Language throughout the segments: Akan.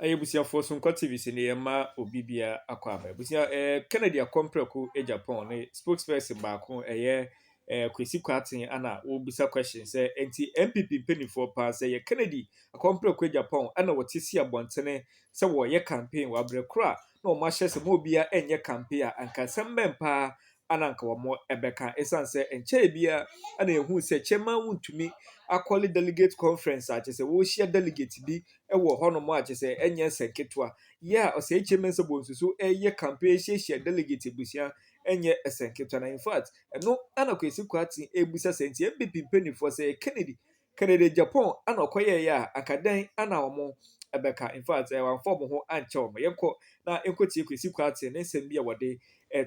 Ayebusia for some TV in ma obibia akwaba. Busia Kennedy akompreko Agyapong ne spokesperson back on Kwasi Kwarteng ana obisa question say enti NPP penifo pa say Kennedy akompreko Agyapong ana wotisi abontene say wo ye campaign wa brekra na o ma hye se mo bia enye campaign a anka sembempa ananka wo mo ebeka esan say enche bia ana ehu say chema Wontumi akọli delegate conference a chese wo share delegate bi ewo hono mo a chese enye senketwa ya o se cheme nso bonsusu eye campaign share delegate busia enye senketwa na in fact eno ana Kwasi Kwarteng ebusa senti MPP penifo say Kennedy Japan ana okoye ya akadan ana omo ebeka in fact wan form ho anche omo yenko na enkoti Kwasi Kwarteng ne nsem bia wode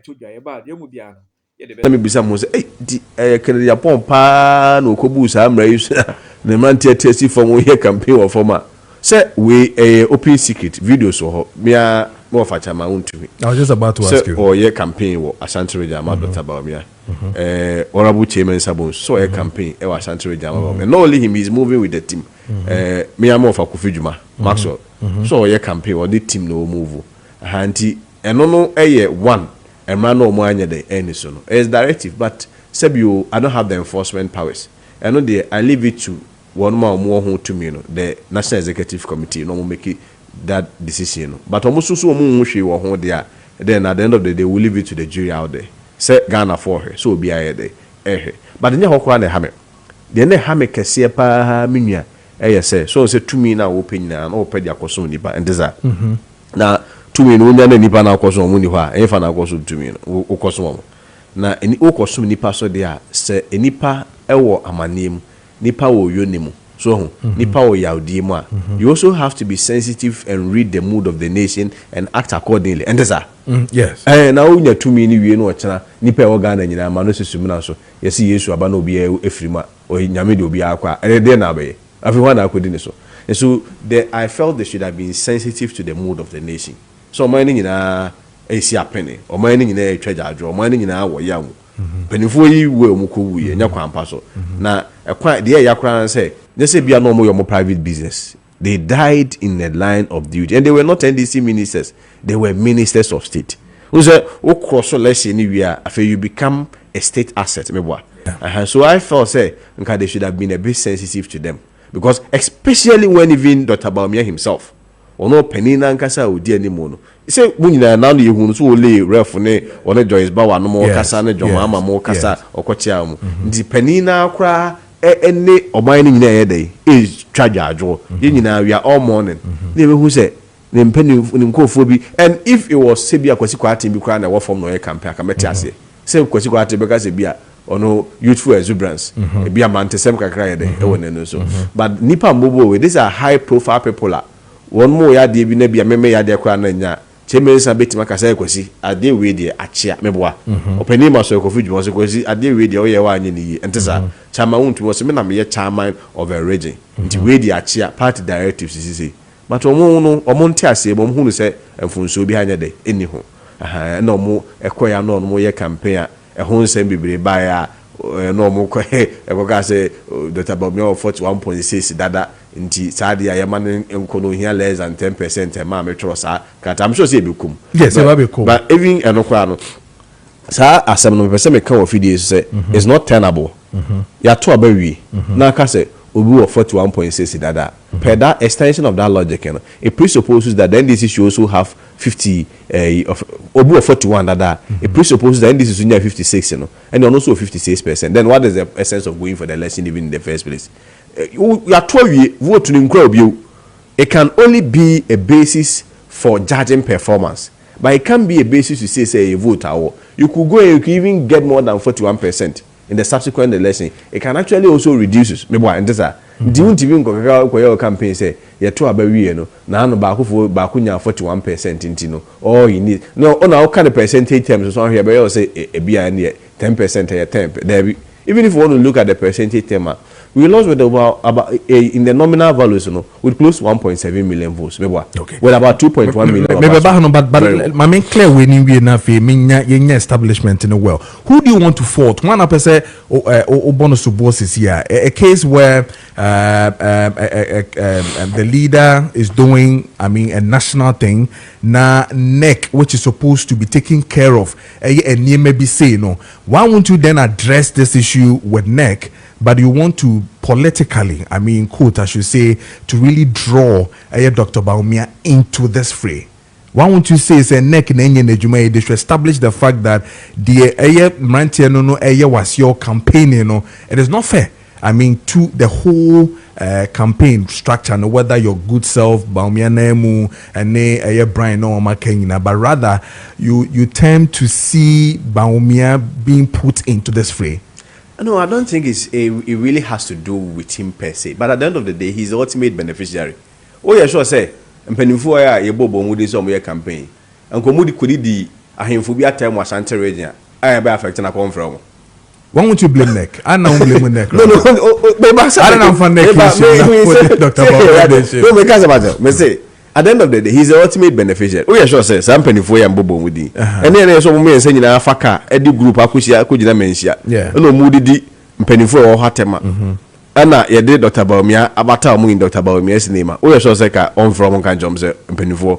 to dwa ye ba de mu bia no. Let me be someone say, hey, Kennedy Japan pa no kobu sa amra yusu na man test from we campaign or former. Say we open secret videos so me a more fa chama Wontumi. I was just about to ask you. Or ye campaign wo Ashanti Region ma Dr. Bawumia. Honorable Chairman Sabon so a campaign e wa Ashanti Region. And not only him, he's moving with the team. Me am more for Kufijuma Maxwell. So ye campaign or the team no move. Hanti and no one. And man no more the any so no. It's directive, but Sebio, I don't have the enforcement powers. I know I leave it to one more who to me, the National Executive Committee, no make that decision. But almost so much or who they are. Then at the end of the day, we leave it to the jury out there. Say Ghana for her, so be I there. But then you have hammer. Then the hammer can see a pa minia. Say so say to me now open now and open your consumer and desire. Now. To me no nya na nipa na akoso mu ni ho a enfa na akoso to me no ukoso mo na eni ukoso nipa so de a se enipa ewo amanem nipa wo yonim so ho nipa wo yaudi mu a you also have to be sensitive and read the mood of the nation and act accordingly and that's yes na unya to me ni wie no ochana nipa wo Ghana nyina ma no sesum na so yesi Yesu aba na obi efrima o nyame de obi akwa de na abaye afi ho na akodi ni so. And so I felt they should have been sensitive to the mood of the nation. So mining in a penny, or mining in a treasure, or mining in our young. Penifo yi we muku we nya kwampa so. Na quite the yakran say, they say be a normal more private business. They died in the line of duty, and they were not NDC ministers, they were ministers of state. Who say o cross less anywhere after you become a state asset, so I felt say they should have been a bit sensitive to them. Because especially when even Dr. Bawumia himself or no penina nkasa odi animo no say munyina na no yehunu so ole ref ne one Joyce Bawa no mo kasa ne John Mama mo kasa okochia mu ndi penina akra ene oman ni nyina ye dey is twajajo nyina we are all morning na be hu say ne mpeni nkofo bi and if it was Sebia Kwasi Kwarteng bi kra na wo form no ye campaign akameti ase say Kwasi Kwarteng be ka Sebia ono youthful exuberance be a mantesem kakra ye dey e won so but nipa mbobo these are high profile people one more ya de bi na bia meme ya de kwa na nya chemensa betima ka say Kwasi ade we de achia meboa opani ma so Kofi Dwuma so Kwasi ade we de o ye wa anya ni entesa chama Wontumi wo se me na me ye chairman of a region nti we de achia party directives sisi but omo nti ase bo hu no say emfunso bi hanya de eni ho na omo ekoya na omo ye campaign a hon nsem bibre ba ya no mo ko ka say Dr. Bawumia 41.6 dada nti saade ya man enkono hia less than 10% ma me tro sa kata I'm sure say be kum yes e be kum but even enokwa no sa asem no person me kan of video say it's not tenable ya to abawi na ka say obi 41.6 dada per that extension of that logic it presupposes that then this should also have 50 of obi 41 dada it presupposes that this is only 56 and also 56%. Then what is the essence of going for the election even in the first place? You are 12 vote to incredible. It can only be a basis for judging performance, but it can be a basis to say a vote or you could go and you could even get more than 41% in the subsequent election. It can actually also reduce maybe and this are didn't even go campaign say you to abawi no na no ba kunya 41% intino all you need no on how kind of percentage terms so here say e bia near 10% or 10 there even if you want to look at the percentage term We lost with about in the nominal values, with close to 1.7 million votes. Okay. With about 2.1 million. But my main clear winning we na fe minya establishment in the world. Who do you want to fault? One up say bonus to bosses here. A case where the leader is doing, a national thing. Na neck, which is supposed to be taken care of. And you maybe say no. Why won't you then address this issue with neck? But you want to politically, quote, I should say, to really draw Dr. Bawumia into this fray. Why won't you say it's a neck in any they should establish the fact that the was your campaign, it is not fair. To the whole campaign structure, no whether your good self, Bawumia Nemu, and Brian no Kenina, but rather you tend to see Bawumia being put into this fray. No, I don't think it really has to do with him per se. But at the end of the day, he's the ultimate beneficiary. Oh, yeah, sure, say. And Penifua, a bobo moody some year campaign. And Komudi could be a himphobia time was anti region. I am affecting a come from. Why won't you blame neck? I don't blame neck. No, I don't know for neck. No, because about it. Me say. At the end of the day, he's the ultimate beneficiary. Oh, yeah, sure, sir. Some penny for you bobo with you. And then there's some men saying in Africa, Eddie group, Akusia, Kujina Mensia. Yeah. No moody penny for or Hatema. Anna, you did Dr. Bawumia, Abata Moon, Dr. Bawumia's name. Oh, yeah, sure, sir. On from Uncan Joms, penny for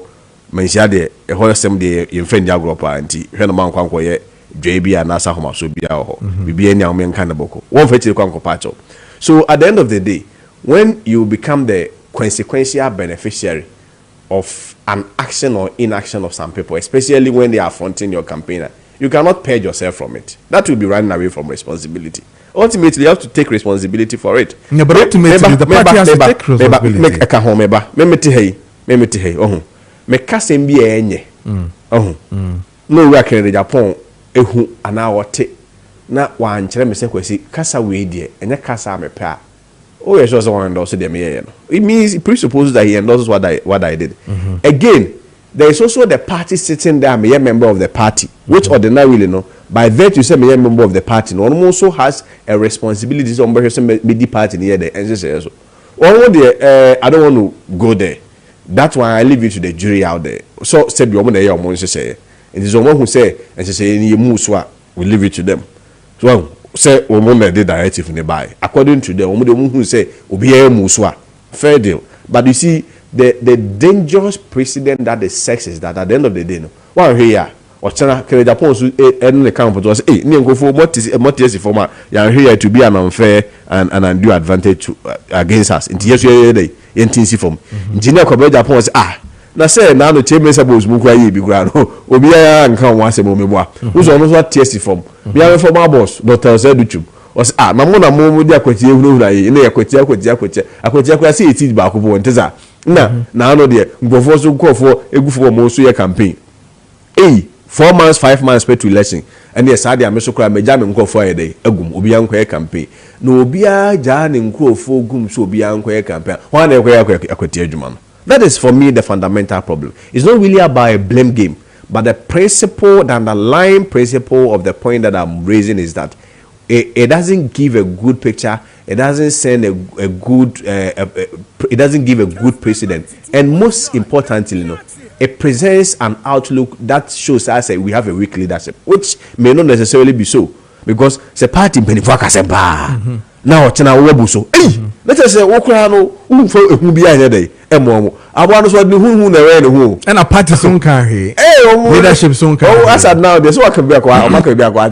Mensia, the whole assembly in Fendia group, auntie, Renaman Quanquoye, JB and Nasa Homa, so be our be any young man kind of boko. One fetch Quanco Pacho. So at the end of the day, when you become the consequential beneficiary of an action or inaction of some people, especially when they are fronting your campaigner, you cannot purge yourself from it. That will be running away from responsibility. Ultimately, you have to take responsibility for it. Yeah, but ultimately, the party has to take responsibility. Make a kahomeba. Memeti hey. Me kasem bi enye. No we are the Agyapong ehu ana wote na wa nkyere me se Kwasi kasa we die enye kasa me pa. Oh, yes, also one endorse them here. It means it presupposes that he endorses what I did. Again, there is also the party sitting there, I'm a member of the party, which ordinarily, by virtue say me a member of the party, no one also has a responsibility on the party near the NCC. I don't want to go there. That's why I leave it to the jury out there. So said the woman there, say, it is someone who say, and she say, we leave it to them. So say woman the directive in the buy according to the woman who say obiya muswa fair deal. But you see the dangerous precedent that the sex is that at the end of the day one here or China Agyapong so the camp to say ni nkofo motis former you here to be an unfair and an undue advantage to, against us in yes you NTC form engineer Agyapong say na say na no cheme sabos mu kwa yi bi gra no obiya nkan wa asem omebua uzo no so TSC form bia former boss Dr. Zeduchum was na mo di akwati ehunu yi na akwati say eti ba ko bo nteza na no de ngbofo so nkofo egufo mo so ye campaign 4 months 5 months to election and yes ade ameso kra meja me nkofo aye dey agum obiya nkwa campaign na obiya ja ne nkofo gum so obiya nkwa campaign ho na akwati adwuma no. That is for me the fundamental problem. It's not really about a blame game, but the principle, the underlying principle of the point that I'm raising is that it doesn't give a good picture. It doesn't send a good. It doesn't give a good precedent, and most importantly, it presents an outlook that shows us that we have a weak leadership, which may not necessarily be so, because the party benefaka semba. Now chana wobu so. Let us say okra no unfo ehu bia here dey emomo abano so de hu na we no and a party son kan he leadership son kan oh as at now they so can be akwa o maka be akwa